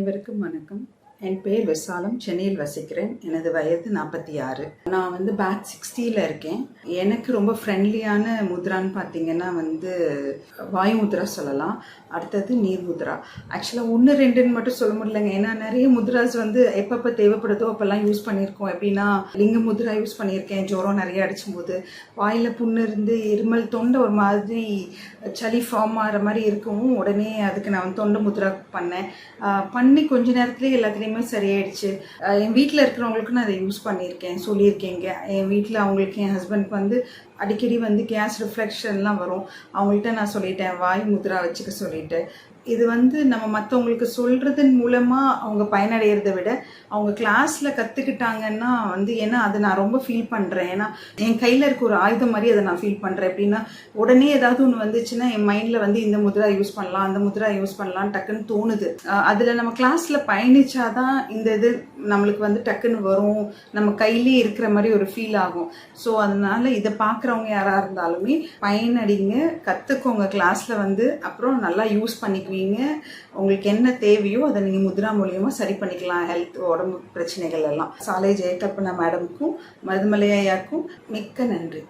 அனைவருக்கும் வணக்கம். என் பேர் விசாலம். சென்னையில் வசிக்கிறேன். எனது வயது 46. நான் பேட்ச் 60ல் இருக்கேன். எனக்கு ரொம்ப ஃப்ரெண்ட்லியான முத்ரான்னு பார்த்தீங்கன்னா வாயு முத்ரா சொல்லலாம். அடுத்தது நீர் முத்ரா. ஆக்சுவலாக 1 2ன்னு மட்டும் சொல்ல முடியலங்க. ஏன்னா நிறைய முத்ராஸ் எப்பப்போ தேவைப்படுதோ அப்போல்லாம் யூஸ் பண்ணியிருக்கோம். எப்படின்னா லிங்க முத்ரா யூஸ் பண்ணியிருக்கேன். ஜுரம் நிறைய அடிச்சும்போது, வாயில் புண்ணு இருந்து இருமல், தொண்டை ஒரு மாதிரி சளி ஃபார்ம் ஆகிற மாதிரி இருக்கவும் உடனே அதுக்கு நான் தொண்டை முத்ரா பண்ணி கொஞ்ச நேரத்துலேயே எல்லாத்துலேயுமே சரியாயிடுச்சு. என் வீட்டில் இருக்கிறவங்களுக்கு நான் அதை யூஸ் பண்ணியிருக்கேன், சொல்லியிருக்கேங்க. என் வீட்டில் அவங்களுக்கு, என் ஹஸ்பண்ட்க்கு அடிக்கடி கேஸ் ரிஃப்ளெக்ஷன்லாம் வரும். அவங்கள்ட்ட நான் சொல்லிட்டேன், வாய் முத்ரா வச்சுக்க சொல்லிட்டு. இது நம்ம மற்றவங்களுக்கு சொல்கிறதன் மூலமாக அவங்க பயனடைகிறத விட அவங்க கிளாஸில் கற்றுக்கிட்டாங்கன்னா ஏன்னா அதை நான் ரொம்ப ஃபீல் பண்ணுறேன். ஏன்னா என் கையில் இருக்க ஒரு ஆயுதம் மாதிரி அதை நான் ஃபீல் பண்ணுறேன். எப்படின்னா உடனே ஏதாவது ஒன்று வந்துச்சுன்னா என் மைண்டில் இந்த முத்ரா யூஸ் பண்ணலாம், அந்த முத்ரா யூஸ் பண்ணலாம் டக்குன்னு தோணுது. அதில் நம்ம கிளாஸில் பயணிச்சாதான் இந்த இது நம்மளுக்கு டக்குன்னு வரும், நம்ம கையிலே இருக்கிற மாதிரி ஒரு ஃபீல் ஆகும். ஸோ அதனால் இதை பார்க்குறவங்க யாராக இருந்தாலுமே பயனடிங்க, கற்றுக்கோங்க கிளாஸில் அப்புறம் நல்லா யூஸ் பண்ணிக்குவீங்க. உங்களுக்கு என்ன தேவையோ அதை நீங்கள் முத்ரா மூலியமாக சரி பண்ணிக்கலாம். ஹெல்த், உடம்பு பிரச்சனைகள் எல்லாம். சாலை ஜெயகல்பனா மேடமுக்கும் மருதுமலை ஐயாக்கும் மிக்க நன்றி.